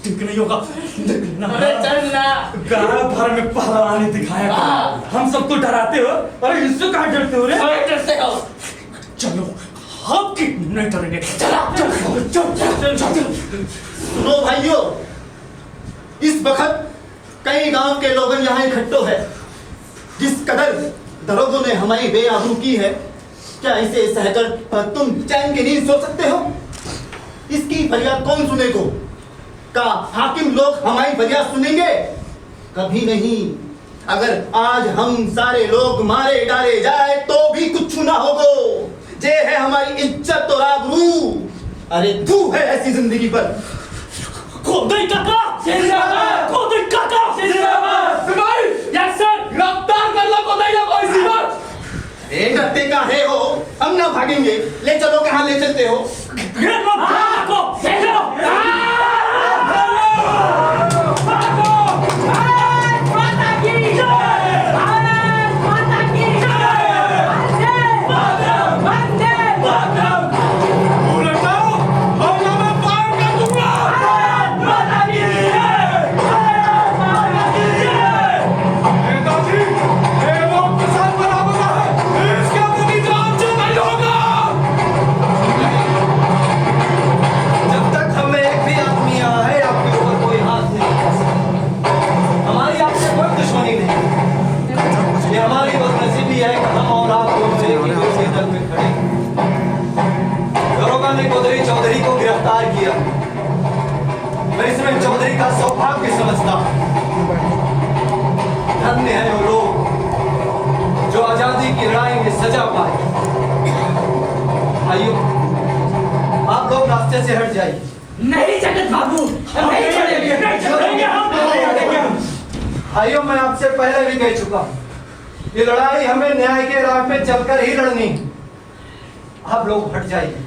Speaker 5: ठीक नहीं होगा।
Speaker 4: अरे चल ना।
Speaker 5: गाँव भर में पहलवानी दिखाया करो, हम सबको डराते हो। अरे इससे कहाँ डरते हो रे?
Speaker 4: अरे डरते हो?
Speaker 5: चलो, हम की नहीं डरेंगे। चल।
Speaker 7: सुनो भाइयों, इस वक्त कई गांव के लोग यहाँ इकट्ठो है। जिस कदर दरोगों ने हमारी बेआबरू की है, क्या इसे सहकर तुम चैन की नींद सो सकते हो? इसकी फरियाद कौन सुने को? का हाकिम लोग हमारी फरियाद सुनेंगे? कभी नहीं। अगर आज हम सारे लोग मारे डाले जाए तो भी कुछ ना होगो। जे है हमारी इज्जत और आबरू। अरे तू है ऐसी जिंदगी पर।
Speaker 5: खोदई काका जिंदाबाद, खोदई काका जिंदाबाद।
Speaker 3: सिपाही,
Speaker 5: यस सर।
Speaker 3: गिरफ्तार कर लो खोदई को इसी बार।
Speaker 7: डरते का है हो? हम ना भागेंगे। ले चलो, कहाँ ले चलते हो?
Speaker 5: घेर लो को, घेर लो। माता की जय, माता की जय। वंदे मातरम।
Speaker 3: बोले तो हमला में पार कर दूंगा।
Speaker 5: माता की जय, माता की जय।
Speaker 3: नेताजी, ये लोग के साथ बराबर है, इसके अपनी जान से नहीं होगा।
Speaker 8: जब तक हमें एक भी आदमी यहाँ है आपके ऊपर कोई हाथ नहीं उठा सकता। हमारी आपसे कोई दुश्मनी नहीं। ये हमारी बदनसीबी है कि हम और आप दोनों एक ही कुर्सी दल में खड़े हैं। दरोगा ने कोदरी चौधरी को गिरफ्तार किया। मैं इसमें चौधरी का सौभाग्य समझता हूँ। धन्य है वो लोग जो आजादी की लड़ाई में सजा पाए। भाइयों, आप लोग रास्ते से हट जाइए।
Speaker 5: नहीं जगत बाबू, नहीं छोड़ेंगे हम।
Speaker 8: भाइयों, मैं आपसे पहले भी कह चुका हूं, ये लड़ाई हमें न्याय के राह पे चलकर ही लड़नी है। आप लोग हट जाइए।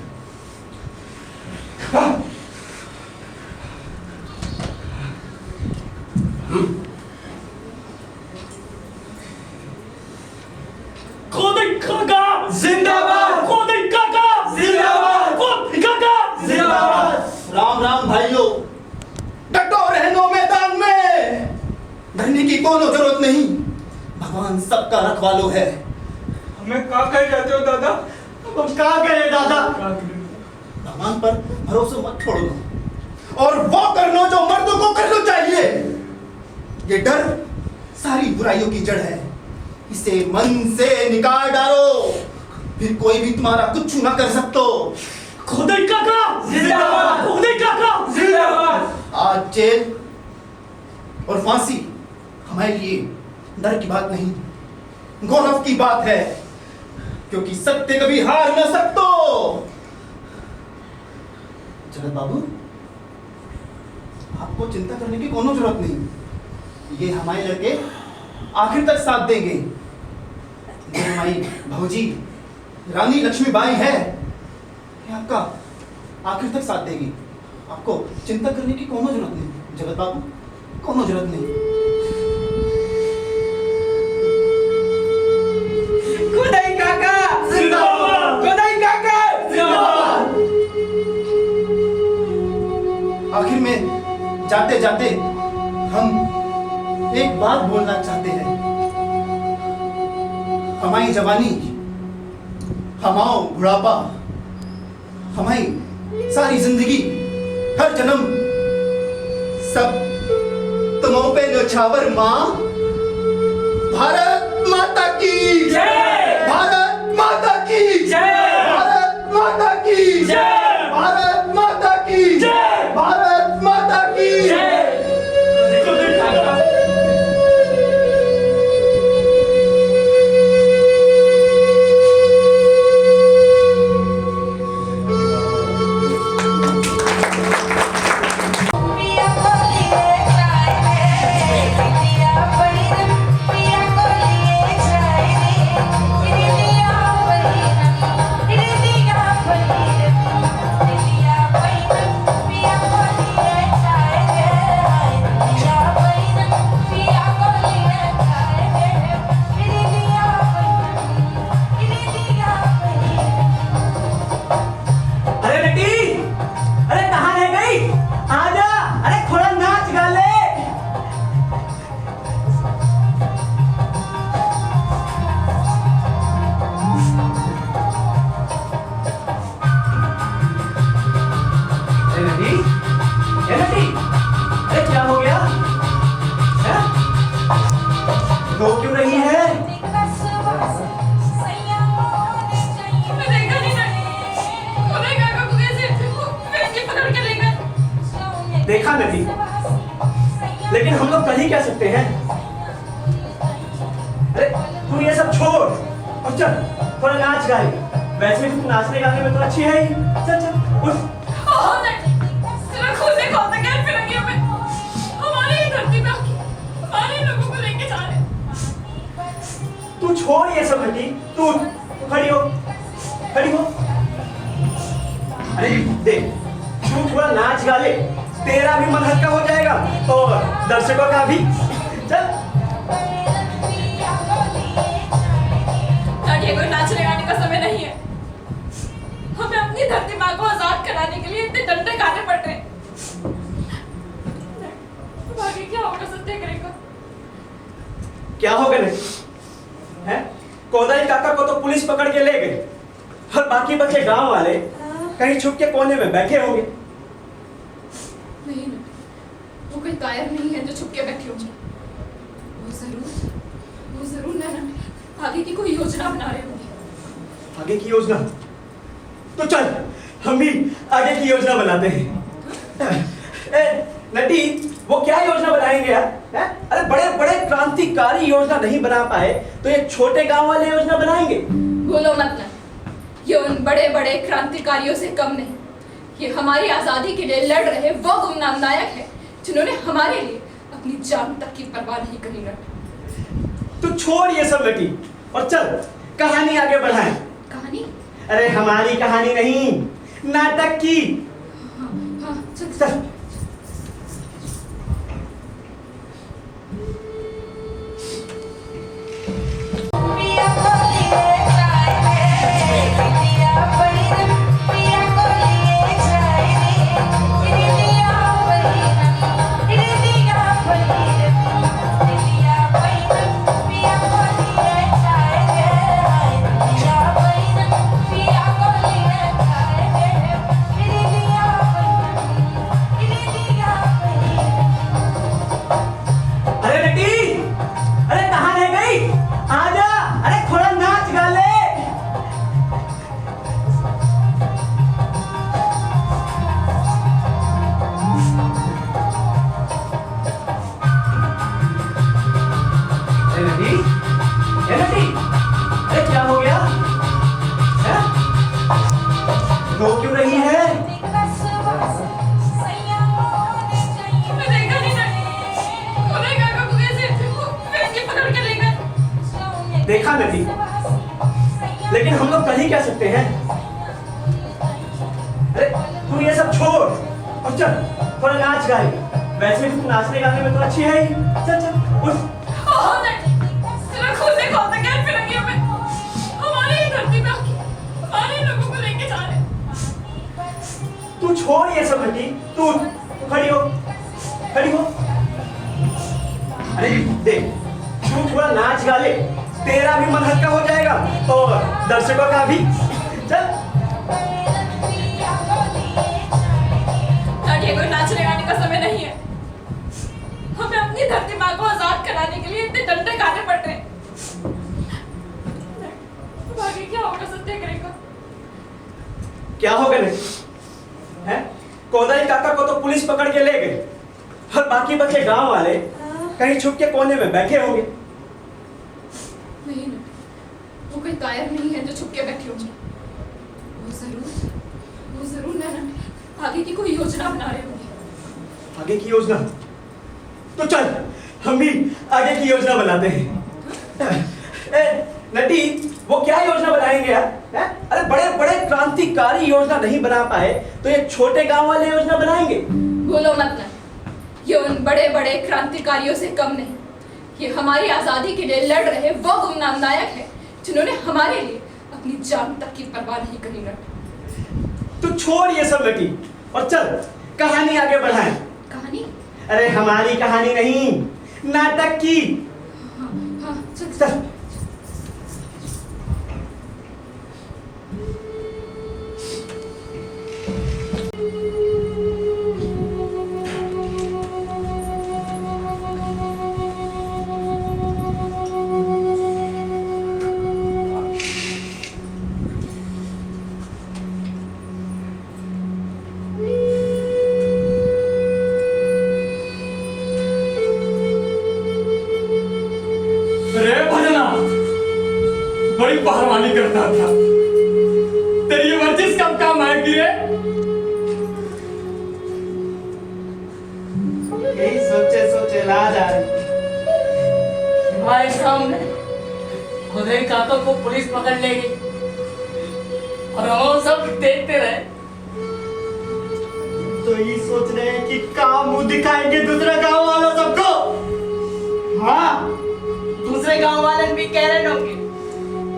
Speaker 5: खोदई काका
Speaker 3: जिंदाबाद।
Speaker 5: खोदई काका
Speaker 3: जिंदाबाद।
Speaker 5: खोदई काका
Speaker 3: जिंदाबाद।
Speaker 7: राम राम भाइयों, डटो रहनो मैदान में। डरने की कोनो जरूरत नहीं। भगवान सबका रखवालो है।
Speaker 3: हमें क्या कह जाते हो दादा?
Speaker 1: हम कहाँ गए दादा?
Speaker 7: भगवान पर भरोसा मत छोड़ो और वो करना जो मर्दों को करना चाहिए। ये डर सारी बुराइयों की जड़ है। इसे मन से निकाल डालो, फिर कोई भी तुम्हारा कुछ ना कर सकतो।
Speaker 5: खोदई काका
Speaker 3: जिंदाबाद।
Speaker 5: खोदई काका
Speaker 3: जिंदाबाद।
Speaker 7: आज जेल और फांसी हमारे लिए डर की बात नहीं, गौरव की बात है, क्योंकि सत्य कभी हार न सकतो। जगत बाबू, आपको चिंता करने की कोनो जरूरत नहीं। ये हमारे लड़के आखिर तक साथ देंगे। ये हमारी भौजी रानी लक्ष्मीबाई है, ये आपका आखिर तक साथ देगी। आपको चिंता करने की कोनो जरूरत नहीं जगत बाबू, कोनो जरूरत नहीं।
Speaker 1: कोदाई काका जिंदाबाद, कोदाई काका जिंदाबाद।
Speaker 7: आखिर में जाते जाते हम एक बात बोलना चाहते हैं। हमारी जवानी, हमारा बुढ़ापा, हमारी सारी जिंदगी, हर जन्म, सब तुमों पे न्योछावर माँ। भारत माता की
Speaker 5: जय,
Speaker 7: भारत माता की
Speaker 5: जय,
Speaker 7: भारत माता की
Speaker 5: जय,
Speaker 7: भारत माता की
Speaker 5: जय,
Speaker 7: भारत माता की
Speaker 5: जय। कोदाई काका,
Speaker 1: अरे बेटी, अरे कहाँ रह गई? आजा, अरे थोड़ा नाच गा ले। अरे बेटी, ए बेटी, अरे क्या हो गया? हैं? रो क्यों रही है?
Speaker 2: मैं देखा नहीं ना, कोदाई काका को कैसे बेटी पकड़ के ले गए।
Speaker 1: देखा नहीं, लेकिन हम लोग कर ही क्या सकते हैं? अरे तू ये सब छोड़ और चल थोड़ा नाच गाए। वैसे भी तू नाचने गाने में तो अच्छी है ही। चल चल उठ।
Speaker 2: ओह नहीं, तेरा खुद से कौन सा गैर फिरंगी हमें हमारी ही धरती पे आके हमारे ही लोगों को लेके जा रहे हैं।
Speaker 1: तू छोड़ ये सब बेटी, तू खड़ी हो, खड़ी हो। अरे देख, तू थोड़ा नाच गा ले, तेरा भी मन हल्का हो जाएगा और दर्शकों का भी। चल
Speaker 2: ये कोई नाचने गाने का समय नहीं है। हमें अपनी धरती माँ को आजाद कराने के लिए इतने डंडे खाने पड़ रहे हैं। अब आगे क्या होगा सत्याग्रह का?
Speaker 1: क्या होगा नहीं है? कोदाई काका को तो पुलिस पकड़ के ले गई और बाकी बचे गांव वाले कहीं छुप के कोने में बैठे होंगे।
Speaker 2: नहीं ना, वो कोई कायर नहीं है जो छुप के बैठे होंगे। वो जरूर नैना आगे की कोई योजना बना रहे होंगे।
Speaker 1: आगे की योजना? तो चल हम भी आगे की योजना बनाते हैं। ए, नटी, वो क्या योजना बनाएंगे यार? हैं? अरे बड़े बड़े क्रांतिकारी योजना नहीं बना पाए तो ये छोटे गांव वाले योजना बनाएंगे।
Speaker 2: बोलो मत ना, ये उन बड़े बड़े क्रांतिकारियों से कम नहीं। ये हमारी आजादी के लिए लड़ रहे वो गुमनाम नायक है जिन्होंने हमारे लिए अपनी जान तक की परवाह नहीं करी ना।
Speaker 1: तू छोड़ ये सब नटी और चल कहानी आगे बढ़ाएं।
Speaker 2: कहानी?
Speaker 1: अरे हमारी कहानी नहीं, नाटक की।
Speaker 2: हाँ, चल
Speaker 1: चल।
Speaker 9: Yeah.
Speaker 1: अच्छा नटी, लेकिन हम लोग कर ही क्या सकते हैं? अरे तू ये सब छोड़ और चल थोड़ा नाच गाए। वैसे भी तू नाचने गाने में तो अच्छी है ही। चल चल उठ। तू छोड़ ये सब नटी, तू खड़ी हो, खड़ी हो। अरे देख, तू थोड़ा नाच गा ले, तेरा भी मन हल्का हो जाएगा और दर्शकों का भी। चल।
Speaker 2: ये कोई नाचने गाने का समय नहीं है। हमें अपनी धरती माँ को आजाद कराने के लिए इतने डंडे खाने पड़ रहे हैं। आगे क्या होगा सत्याग्रह का?
Speaker 1: क्या होगा नहीं है? कोदाई काका को तो पुलिस पकड़ के ले गई और बाकी बचे गांव वाले कहीं छुप के कोने में बैठे होंगे।
Speaker 2: नहीं ना, वो कोई कायर नहीं है जो छुप के बैठे होंगे। वो जरूर ना आगे की कोई योजना बना रहे होंगे।
Speaker 1: आगे की योजना? तो चल हम भी आगे की योजना बनाते हैं। नटी, वो क्या योजना बनाएंगे यार? अरे बड़े बड़े क्रांतिकारी योजना नहीं बना पाए तो ये छोटे गांव वाले योजना बनाएंगे।
Speaker 2: बोलो मत ना, ये उन बड़े बड़े क्रांतिकारियों से कम नहीं। ये हमारी आजादी के लिए लड़ रहे वो गुमनाम नायक है जिन्होंने हमारे लिए अपनी जान तक की परवाह नहीं करी ना।
Speaker 1: तू छोड़ ये सब नटी और चल कहानी आगे बढ़ाएं।
Speaker 2: कहानी?
Speaker 1: अरे हमारी कहानी नहीं, नाटक की।
Speaker 2: हाँ, चल
Speaker 1: चल।
Speaker 3: बड़ी पहलवानी करता था, तेरी ये वर्जिश कब काम आएगी रे?
Speaker 1: यही सोचे सोचे लाज आ रही।
Speaker 4: हमारे सामने खुदे काका को पुलिस पकड़ लेगी और हम सब देखते रहे।
Speaker 1: तो ये सोच रहे हैं कि काम मुंह दिखाएंगे दूसरे गांव वालों सबको।
Speaker 4: हाँ, दूसरे गांव वाले भी कह रहे होंगे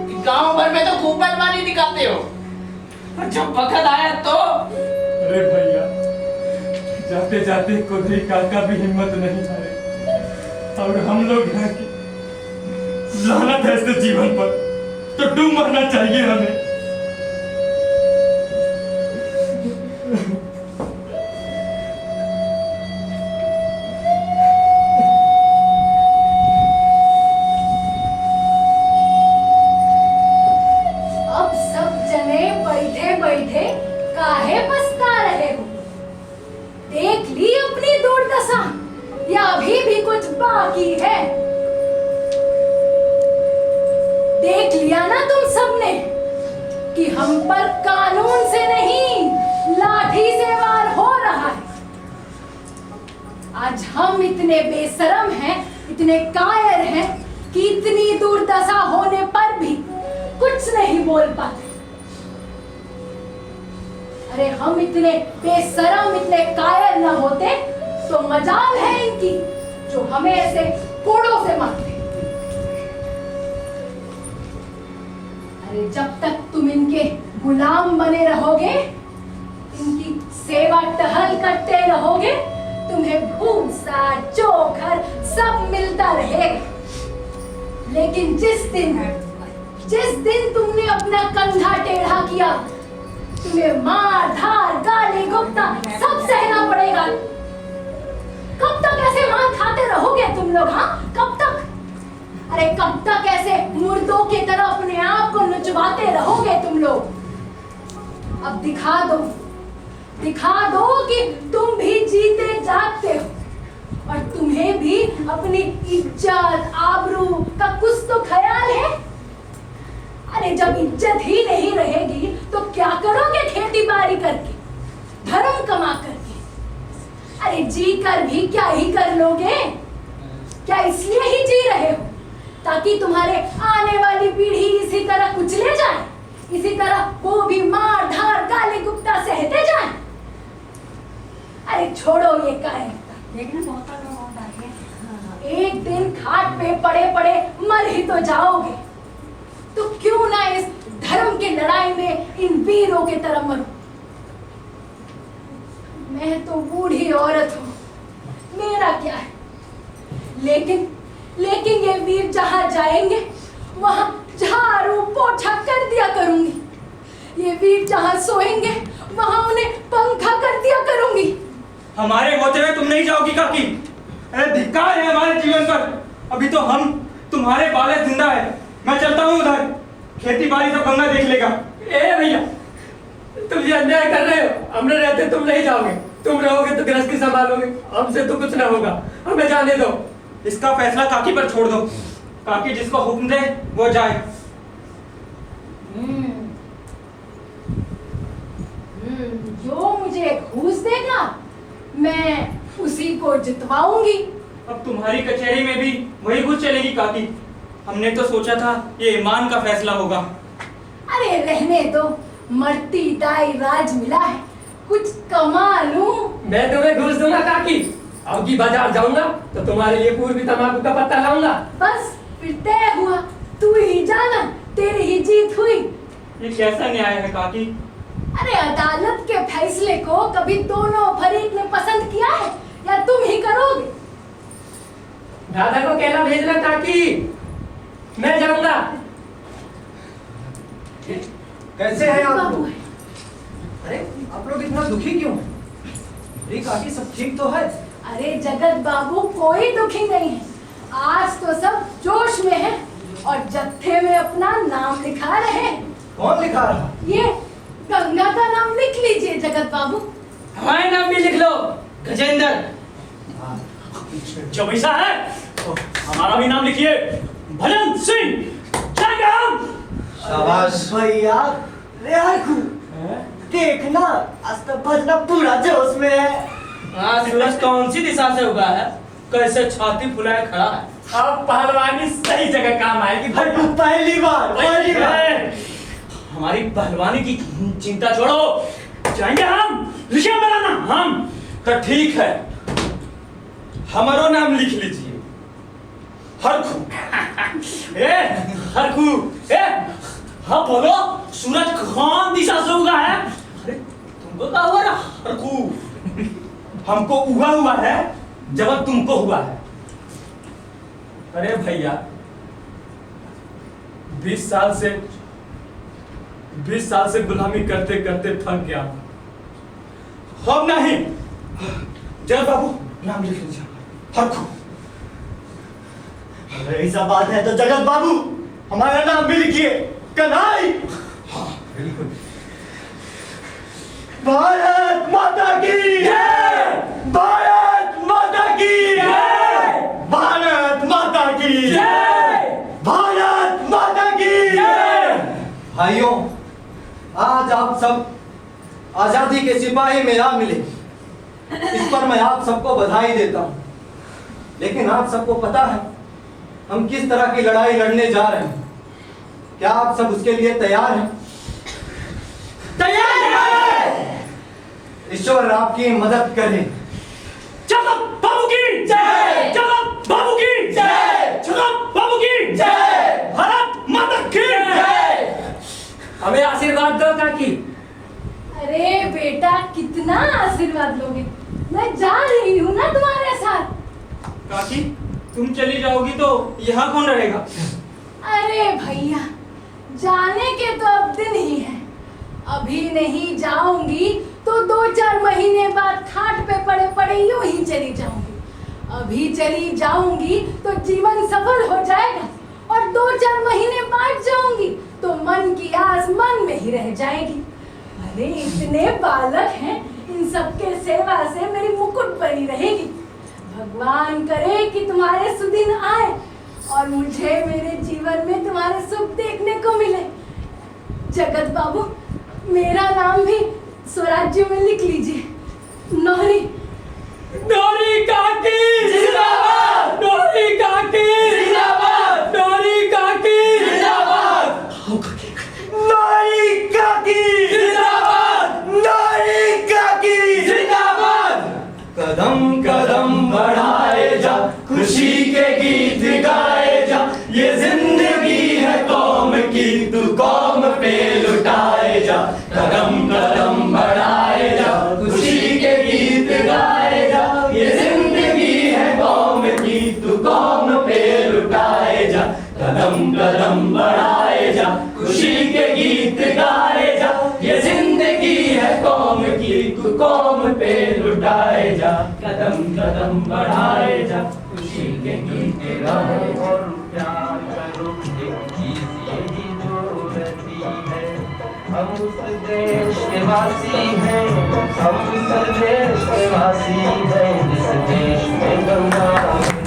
Speaker 4: कि गांव भर में तो खूब पहलवानी दिखाते हो, और जब वक्त आया तो।
Speaker 3: अरे भैया, जाते जाते खुदे काका भी हिम्मत नहीं हारे और हम लोग यहाँ की लानत है इस जीवन पर, तो डूब मरना चाहिए हमें।
Speaker 6: काहे पछता रहे हो? देख ली अपनी दुर्दशा या अभी भी कुछ बाकी है? देख लिया ना तुम सबने कि हम पर कानून से नहीं लाठी से वार हो रहा है। आज हम इतने बेशरम हैं, इतने कायर हैं कि इतनी दुर्दशा होने पर भी कुछ नहीं बोल पाते। अरे हम इतने बेशरम, इतने कायर न होते तो मजाल है इनकी जो हमें ऐसे कोड़ों से मारते। अरे जब तक तुम इनके गुलाम बने रहोगे, इनकी सेवा टहल करते रहोगे, तुम्हें भूसा चोकर सब मिलता रहेगा। लेकिन जिस दिन तुमने अपना कंधा टेढ़ा किया, तुम्हें मार धार गाली गुप्ता सब सहना पड़ेगा। कब तक ऐसे मार खाते रहोगे तुम लोग? हाँ, कब तक? अरे कब तक ऐसे मुर्दों की तरह अपने आप को नुचवाते रहोगे तुम लोग? अब दिखा दो कि तुम भी जीते जागते हो और तुम्हें भी अपनी इज्जत आबरू का कुछ तो ख्याल है। अरे जब इज्जत ही नहीं रहेगी तो क्या करोगे खेती बाड़ी करके, धर्म कमा करके? अरे जी कर भी क्या ही कर लोगे? क्या इसलिए ही जी रहे हो ताकि तुम्हारे आने वाली पीढ़ी इसी तरह कुचले जाए, इसी तरह वो भी मार धार गाली गुप्ता सहते जाए। अरे छोड़ो ये कायरता, देखना बहुत लोग आ रहे हैं। एक दिन खाट पे पड़े पड़े मर ही तो जाओगे, तो क्यों ना इस धर्म की लड़ाई में इन वीरों की तरह मरो। मैं तो बूढ़ी औरत हूँ, मेरा क्या है, लेकिन ये वीर जहाँ जाएंगे वहाँ झाड़ू पोछा कर दिया करूंगी। ये वीर जहाँ सोएंगे वहाँ उन्हें पंखा कर दिया करूंगी।
Speaker 5: हमारे होते हुए तुम नहीं जाओगी काकी। अरे धिक्कार है हमारे जीवन पर। अभी तो हम तुम्हारे बालक जिंदा है। मैं चलता हूँ उधर, खेती बाड़ी तो गंगा देख लेगा।
Speaker 9: ए भैया, तुम ये अन्याय कर रहे हो। हमने रहते तुम नहीं जाओगे, तुम रहोगे तो गृहस्थी संभालोगे, हमसे तो कुछ ना होगा। हमें जाने दो।
Speaker 5: इसका फैसला काकी पर छोड़ दो। काकी जिसको हुक्म दे वो जाए।
Speaker 6: जो मुझे घूस देगा मैं उसी को जितवाऊंगी।
Speaker 5: अब तुम्हारी कचहरी में भी वही कुछ चलेगी काकी। हमने तो सोचा था ये ईमान का फैसला होगा।
Speaker 6: अरे रहने दो, मरती दाई राज मिला है, कुछ कमा लूं।
Speaker 9: मैं तुम्हें घूस दूंगा काकी। अब की बाजार जाऊंगा तो तुम्हारे लिए पूर्वी तंबाकू का पत्ता लाऊंगा।
Speaker 6: बस फिर तय हुआ, तू ही जाना, तेरी ही जीत हुई।
Speaker 5: ये कैसा न्याय है काकी?
Speaker 6: अरे अदालत के फैसले को कभी दोनों फरीक ने पसंद किया है या तुम ही करोगे?
Speaker 9: दादा को कहना भेजना काकी, मैं जाऊंगा।
Speaker 8: कैसे हैं आप
Speaker 6: बाबू
Speaker 8: लोग?
Speaker 6: है।
Speaker 8: अरे आप लोग इतना दुखी क्यों हैं? अरे काकी सब ठीक तो है?
Speaker 6: अरे जगत बाबू कोई दुखी नहीं है, आज तो सब जोश में है और जत्थे में अपना नाम लिखा रहे हैं।
Speaker 8: कौन लिखा रहा?
Speaker 6: ये गंगा का नाम लिख लीजिए जगत बाबू।
Speaker 4: हमारे नाम भी लिख लो, गजेंद्र।
Speaker 5: जब ऐसा है तो हमारा भी नाम लिखिए, भजन सिंह। जाएंगे हम।
Speaker 8: शाबाश
Speaker 1: भैया रेखू देखना, आज तो भजना पूरा जोश में है।
Speaker 4: हाँ, सूरज कौन सी दिशा से उगा है, कैसे छाती फुलाए खड़ा है।
Speaker 9: अब पहलवानी सही जगह काम आएगी भाई।
Speaker 1: पहली बार
Speaker 5: हमारी पहलवानी की चिंता छोड़ो, जाएंगे हम। लिखिए मेरा नाम। हम तो ठीक है, हमारो नाम लिख लीजिए, हरखू। ए हरखू, ए हाँ बोलो, सूरज कौन दिशा से उगा है? अरे तुमको क्या हुआ ना हरखू? हमको उगा हुआ है जब तुमको हुआ है। अरे भैया 20 साल से गुलामी करते करते थक गया। हम नहीं, जय बाबू नाम लिख लीजिए, हरखू।
Speaker 1: अरे ऐसा बात है तो जगत बाबू हमारा नाम भी लिखिए, कन्हई।
Speaker 5: हाँ बिल्कुल।
Speaker 1: भारत माता की जय, भारत माता की जय, भारत माता की जय, भारत माता की जय।
Speaker 8: भाइयों, आज आप सब आजादी के सिपाही में आ मिले, इस पर मैं आप सबको बधाई देता हूं। लेकिन आप सबको पता है हम किस तरह की लड़ाई लड़ने जा रहे हैं? क्या आप सब उसके लिए तैयार हैं?
Speaker 5: तैयार है।
Speaker 8: ईश्वर आपकी मदद करे।
Speaker 5: जगत बाबू की जय, जगत बाबू की जय, जगत बाबू की जय, भारत माता की जय।
Speaker 9: हमें आशीर्वाद दो काकी।
Speaker 6: अरे बेटा कितना आशीर्वाद लोगे, मैं जा रही हूँ ना तुम्हारे साथ।
Speaker 5: काकी तुम चली जाओगी तो यहाँ कौन रहेगा?
Speaker 6: अरे भैया जाने के तो अब दिन ही है, अभी नहीं जाऊंगी तो 2-4 महीने बाद खाट पे पड़े पड़े यूं ही चली जाऊंगी। अभी चली जाऊंगी तो जीवन सफल हो जाएगा और 2-4 महीने बाद जाऊंगी तो मन की आस मन में ही रह जाएगी। अरे इतने बालक हैं, इन सबके सेवा से मेरी मुकुट बनी रहेगी। भगवान करे कि तुम्हारे सुदिन आए और मुझे मेरे जीवन में तुम्हारे सुख देखने को मिले। जगत बाबू मेरा नाम भी स्वराज्य में लिख लीजिए, नौरी।
Speaker 5: नौरी काकी जिंदाबाद, नौरी काकी जिंदाबाद, नौरी
Speaker 1: नारी काकी
Speaker 3: जिंदाबाद!
Speaker 1: नारी काकी
Speaker 3: जिंदाबाद!
Speaker 1: कदम कदम बढ़ाए जा, खुशी के गीत गाए जा, ये जिंदगी है कौम की, तू कौम पे लुटाए जा। कदम कदम बढ़ाए जा, खुशी के गीत गाए जा, ये जिंदगी है कौम की, तू कौम पे लुटाए जा। कदम कदम बढ़ाए जा, खुशी के गीत गाए जा, ये जिंदगी है कौम की, तू कौम पे लुटाए जा। कदम कदम बढ़ाए जा, खुशी के गीत गाए जा।
Speaker 10: और प्यार करो एक चीज यही जो रहती है, हम उस देश के वासी हैं, हम उस देश के वासी हैं जिस देश में गंगा